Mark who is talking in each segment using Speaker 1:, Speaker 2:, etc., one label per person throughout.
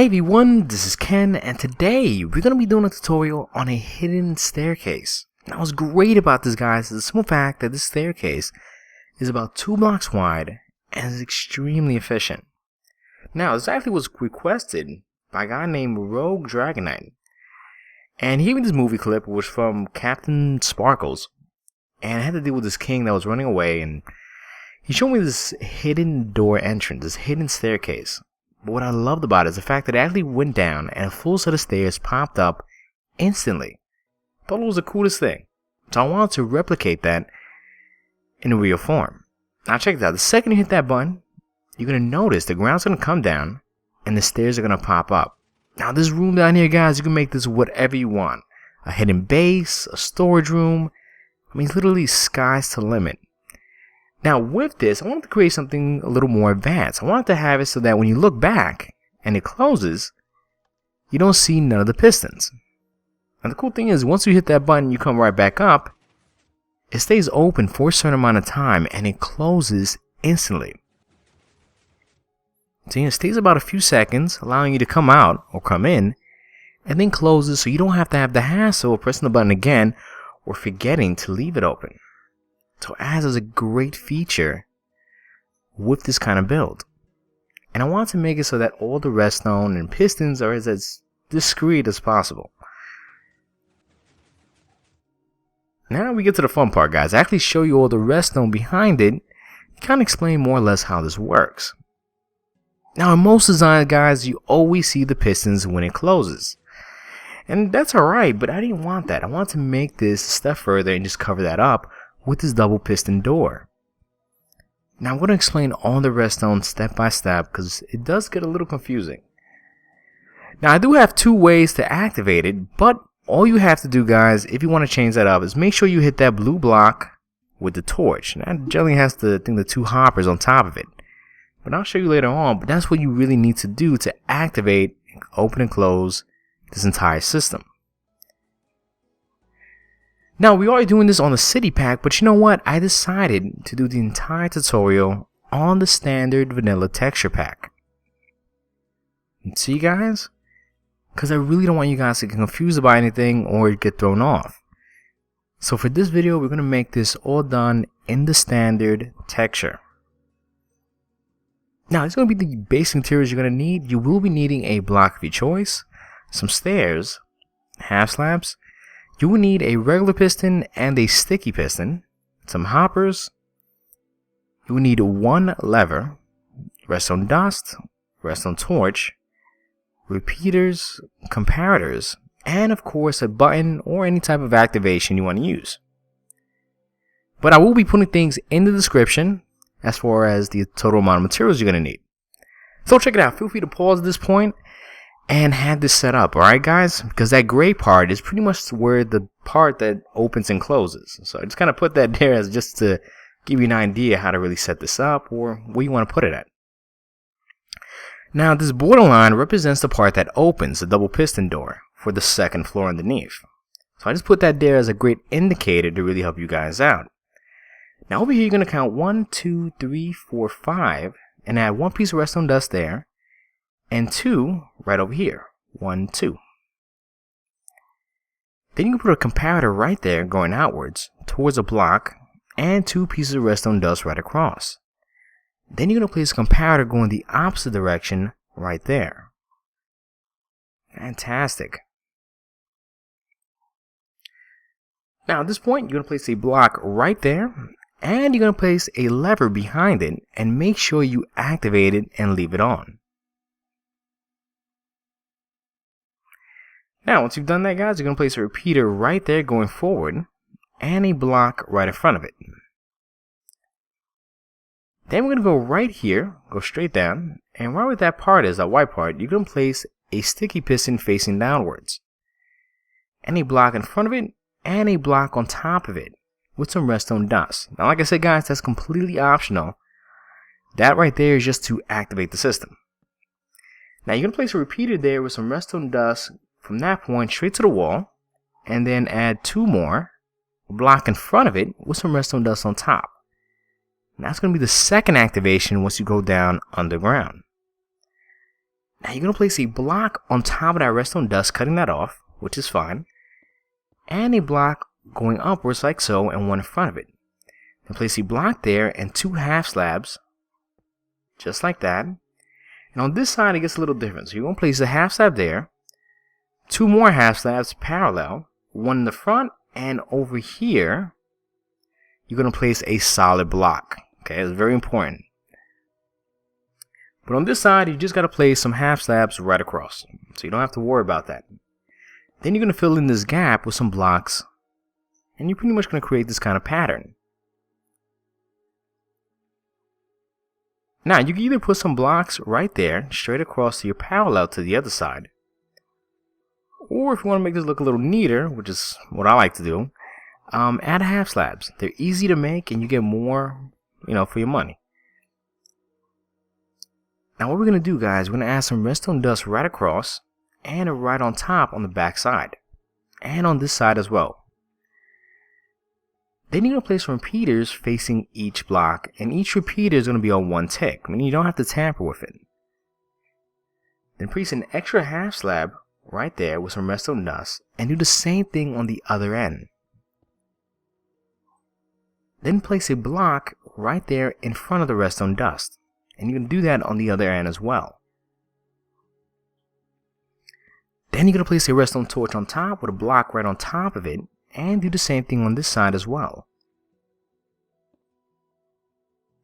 Speaker 1: Hey everyone, this is Ken, and today we're going to be doing a tutorial on a hidden staircase. Now what's great about this, guys, is the simple fact that this staircase is about 2 blocks wide and is extremely efficient. Now this actually was requested by a guy named Rogue Dragonite, and he gave me this movie clip which was from Captain Sparkles, and it had to do with this king that was running away, and he showed me this hidden door entrance, this hidden staircase. But what I loved about it is the fact that it actually went down and a full set of stairs popped up instantly. I thought it was the coolest thing. So I wanted to replicate that in a real form. Now check this out. The second you hit that button, you're going to notice the ground's going to come down and the stairs are going to pop up. Now this room down here, guys, you can make this whatever you want. A hidden base, a storage room. I mean, it's literally sky's the limit. Now with this, I wanted to create something a little more advanced. I wanted to have it so that when you look back and it closes, you don't see none of the pistons. And the cool thing is, once you hit that button, you come right back up. It stays open for a certain amount of time and it closes instantly. So it stays about a few seconds, allowing you to come out or come in, and then closes so you don't have to have the hassle of pressing the button again or forgetting to leave it open. So it adds as a great feature with this kind of build. And I want to make it so that all the redstone and pistons are as discreet as possible. Now we get to the fun part, guys. I actually show you all the redstone behind it, kind of explain more or less how this works. Now in most designs, guys, you always see the pistons when it closes. And that's alright, but I didn't want that. I wanted to make this a step further and just cover that up with this double piston door. Now I'm going to explain all the redstone step by step because it does get a little confusing. Now I do have 2 ways to activate it, but all you have to do, guys, if you want to change that up, is make sure you hit that blue block with the torch. Now it generally has the 2 hoppers on top of it, but I'll show you later on. But that's what you really need to do to activate, open and close this entire system. Now we are doing this on the city pack, but you know what? I decided to do the entire tutorial on the standard vanilla texture pack. And see, guys? Because I really don't want you guys to get confused about anything or get thrown off. So for this video, we're going to make this all done in the standard texture. Now it's going to be the basic materials you're going to need. You will be needing a block of your choice, some stairs, half slabs. You will need a regular piston and a sticky piston, some hoppers. You will need 1 lever, redstone dust, redstone torch, repeaters, comparators, and of course a button or any type of activation you want to use. But I will be putting things in the description as far as the total amount of materials you're going to need. So check it out. Feel free to pause at this point and have this set up, alright guys? Because that gray part is pretty much where the part that opens and closes. So I just kind of put that there as just to give you an idea how to really set this up or where you want to put it at. Now this borderline represents the part that opens the double piston door for the 2nd floor underneath. So I just put that there as a great indicator to really help you guys out. Now over here you're going to count 1, 2, 3, 4, 5 and add 1 piece of redstone dust there. And 2 right over here. 1, 2. Then you can put a comparator right there going outwards towards a block and 2 pieces of redstone dust right across. Then you're going to place a comparator going the opposite direction right there. Fantastic. Now at this point you're going to place a block right there and you're going to place a lever behind it and make sure you activate it and leave it on. Now, once you've done that, guys, you're going to place a repeater right there going forward and a block right in front of it. Then we're going to go right here, go straight down, and right where that part is, that white part, you're going to place a sticky piston facing downwards. And a block in front of it and a block on top of it with some redstone dust. Now, like I said, guys, that's completely optional. That right there is just to activate the system. Now, you're going to place a repeater there with some redstone dust from that point straight to the wall, and then add 2 more, a block in front of it with some redstone dust on top. And that's going to be the 2nd activation once you go down underground. Now you're going to place a block on top of that redstone dust, cutting that off, which is fine. And a block going upwards like so, and one in front of it. Then place a block there and 2 half slabs, just like that. And on this side it gets a little different. So you're going to place a half slab there, 2 more half slabs parallel, one in the front, and over here you're going to place a solid block. Okay, it's very important. But on this side, you just got to place some half slabs right across, so you don't have to worry about that. Then you're going to fill in this gap with some blocks, and you're pretty much going to create this kind of pattern. Now, you can either put some blocks right there, straight across to your parallel to the other side, or if you want to make this look a little neater, which is what I like to do, add half slabs. They're easy to make, and you get more, for your money. Now what we're going to do, guys, we're going to add some redstone dust right across and right on top on the back side. And on this side as well. Then you're going to place repeaters facing each block, and each repeater is going to be on 1 tick. I mean, you don't have to tamper with it. Then place an extra half slab right there with some redstone dust, and do the same thing on the other end. Then place a block right there in front of the redstone dust. And you can do that on the other end as well. Then you're going to place a redstone torch on top with a block right on top of it, and do the same thing on this side as well.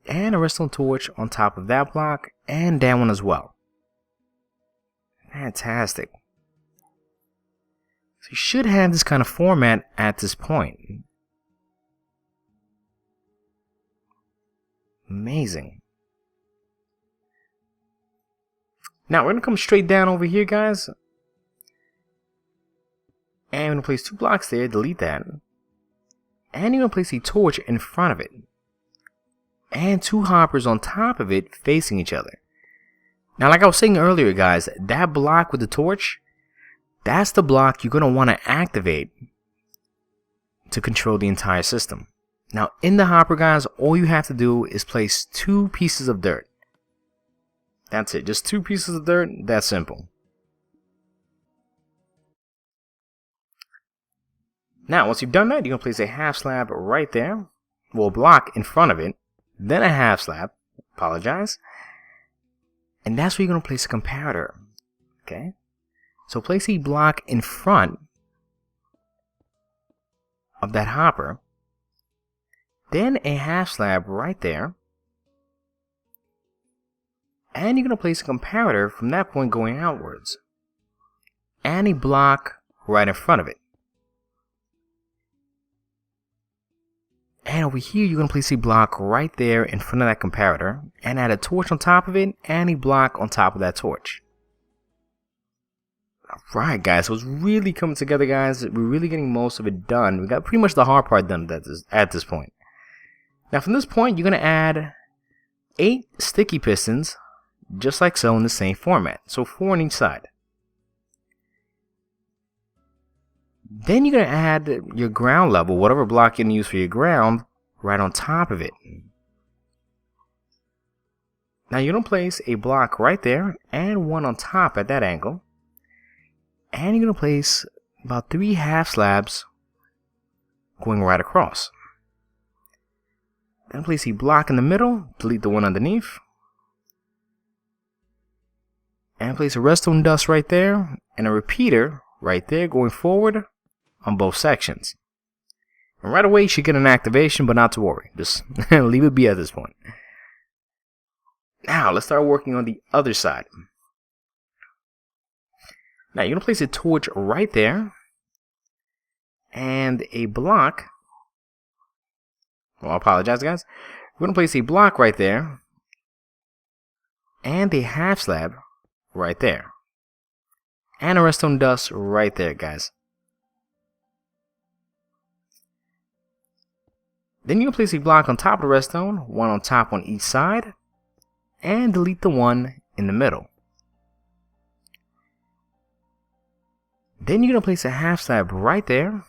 Speaker 1: And a redstone torch on top of that block, and that one as well. Fantastic. So you should have this kind of format at this point. Amazing. Now we're going to come straight down over here, guys. And we're going to place 2 blocks there, delete that. And you're going to place a torch in front of it. And 2 hoppers on top of it facing each other. Now like I was saying earlier, guys, that block with the torch, that's the block you're going to want to activate to control the entire system. Now in the hopper, guys, all you have to do is place 2 pieces of dirt. That's it, just 2 pieces of dirt, that's simple. Now, once you've done that, you're going to place a half slab right there, well, a block in front of it, then a half slab, apologize, and that's where you're going to place a comparator, okay? So place a block in front of that hopper, then a half slab right there, and you're going to place a comparator from that point going outwards. And a block right in front of it. And over here, you're going to place a block right there in front of that comparator. And add a torch on top of it, and a block on top of that torch. Alright, guys, so it's really coming together, guys. We're really getting most of it done. We got pretty much the hard part done at this point. Now, from this point, you're going to add 8 sticky pistons, just like so, in the same format. So 4 on each side. Then you're going to add your ground level, whatever block you're going to use for your ground, right on top of it. Now you're going to place a block right there and one on top at that angle. And you're going to place about 3 half slabs going right across. Then place a block in the middle, delete the one underneath. And place a redstone dust right there and a repeater right there going forward on both sections. And right away you should get an activation, but not to worry. Just leave it be at this point. Now let's start working on the other side. Now you're going to place a torch right there and a block. Well, I apologize, guys. We're going to place a block right there and a half slab right there. And a redstone dust right there, guys. Then you can place a block on top of the redstone, one on top on each side, and delete the one in the middle. Then you're going to place a half slab right there.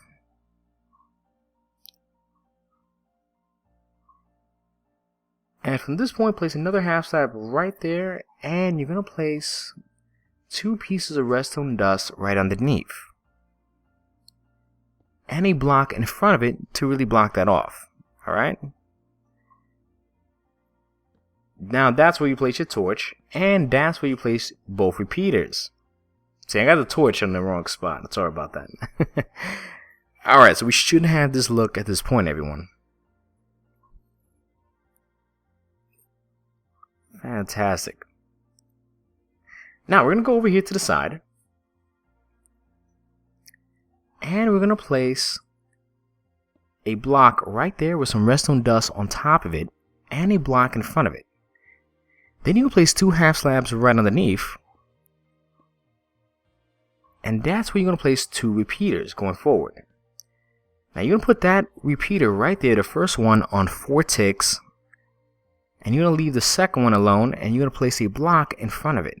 Speaker 1: And from this point, place another half slab right there, and you're going to place 2 pieces of redstone dust right underneath, and a block in front of it to really block that off. Alright? Now that's where you place your torch, and that's where you place both repeaters. See, I got the torch on the wrong spot. Sorry about that. Alright, so we should have this look at this point, everyone. Fantastic. Now we're going to go over here to the side, and we're going to place a block right there with some redstone dust on top of it, and a block in front of it. Then you can place 2 half slabs right underneath, and that's where you're going to place 2 repeaters going forward. Now you're going to put that repeater right there, the first one, on 4 ticks, and you're going to leave the second one alone, and you're going to place a block in front of it.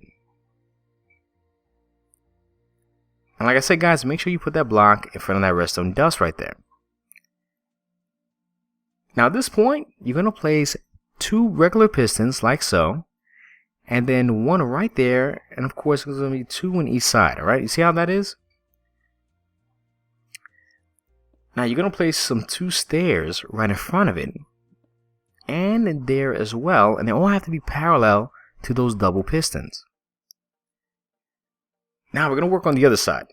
Speaker 1: And like I said, guys, make sure you put that block in front of that redstone dust right there. Now at this point, you're going to place 2 regular pistons like so, and then 1 right there, and of course there's going to be 2 on each side. Alright, you see how that is? Now you're going to place some 2 stairs right in front of it, and there as well, and they all have to be parallel to those double pistons. Now we're going to work on the other side.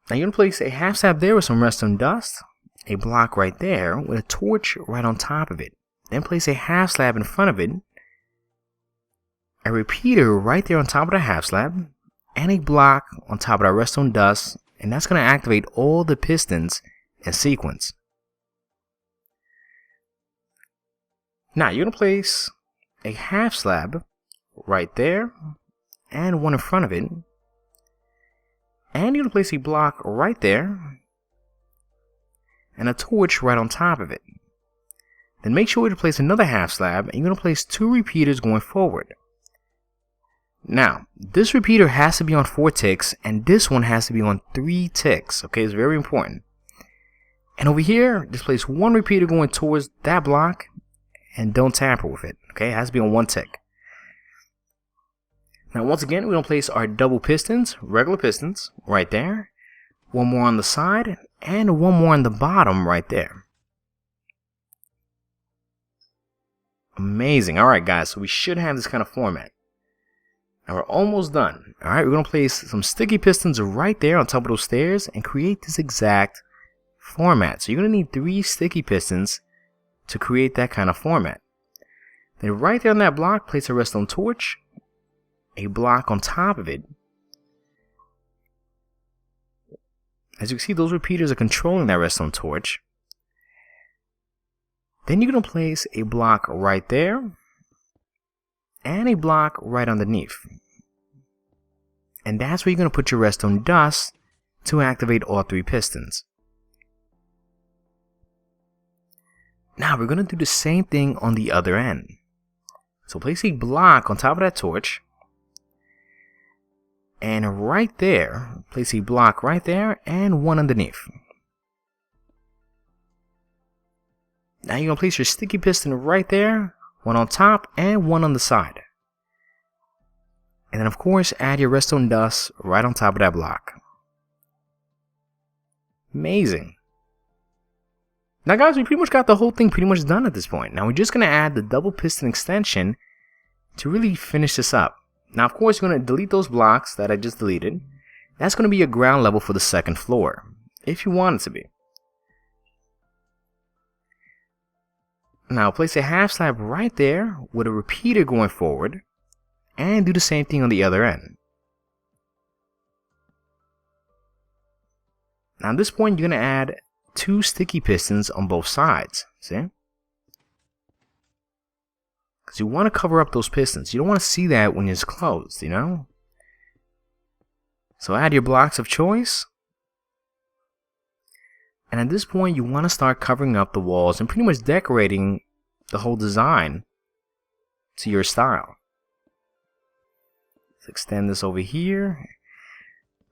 Speaker 1: Now you're going to place a half slab there with some redstone dust, a block right there with a torch right on top of it. Then place a half slab in front of it, a repeater right there on top of the half slab, and a block on top of that redstone dust, and that's going to activate all the pistons in sequence. Now you're going to place a half slab right there, and 1 in front of it, and you're going to place a block right there, and a torch right on top of it. Then make sure to place another half slab, and you're going to place 2 repeaters going forward. Now, this repeater has to be on 4 ticks, and this one has to be on 3 ticks. Okay, it's very important. And over here, just place 1 repeater going towards that block, and don't tamper with it. Okay, it has to be on 1 tick. Now, once again, we're going to place our double pistons, regular pistons, right there. 1 more on the side, and 1 more on the bottom right there. Amazing. Alright, guys, so we should have this kind of format. Now we're almost done. Alright, we're going to place some sticky pistons right there on top of those stairs and create this exact format. So you're going to need 3 sticky pistons to create that kind of format. Then right there on that block, place a redstone torch, a block on top of it. As you can see, those repeaters are controlling that redstone torch. Then you're going to place a block right there, and a block right underneath. And that's where you're going to put your redstone dust to activate all 3 pistons. Now we're going to do the same thing on the other end. So place a block on top of that torch, and right there, place a block right there, and 1 underneath. Now you're going to place your sticky piston right there, 1 on top, and 1 on the side. And then of course, add your redstone dust right on top of that block. Amazing. Now guys, we pretty much got the whole thing pretty much done at this point. Now we're just going to add the double piston extension to really finish this up. Now of course, you're going to delete those blocks that I just deleted. That's going to be your ground level for the 2nd floor, if you want it to be. Now place a half slab right there with a repeater going forward, and do the same thing on the other end. Now at this point, you're going to add 2 sticky pistons on both sides. See? Because you want to cover up those pistons. You don't want to see that when it's closed, you know? So add your blocks of choice. And at this point, you want to start covering up the walls and pretty much decorating the whole design to your style. Let's extend this over here.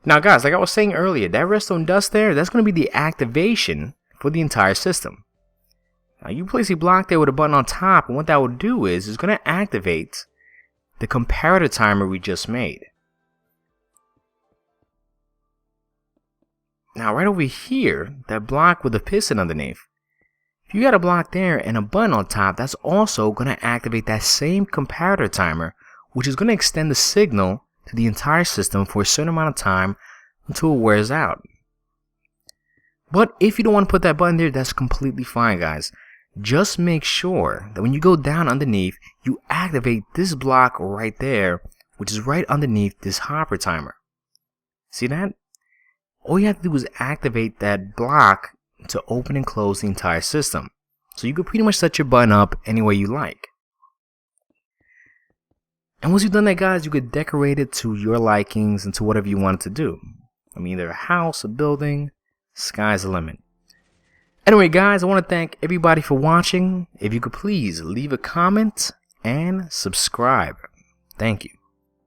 Speaker 1: Now guys, like I was saying earlier, that redstone dust there, that's going to be the activation for the entire system. Now you place a block there with a button on top, and what that will do is it's going to activate the comparator timer we just made. Now right over here, that block with the piston underneath, if you got a block there and a button on top, that's also going to activate that same comparator timer, which is going to extend the signal to the entire system for a certain amount of time until it wears out. But if you don't want to put that button there, that's completely fine, guys. Just make sure that when you go down underneath, you activate this block right there, which is right underneath this hopper timer. See that? All you have to do is activate that block to open and close the entire system. So you can pretty much set your button up any way you like. And once you've done that, guys, you could decorate it to your likings and to whatever you want it to do. I mean, either a house, a building, sky's the limit. Anyway, guys, I want to thank everybody for watching. If you could please leave a comment and subscribe. Thank you.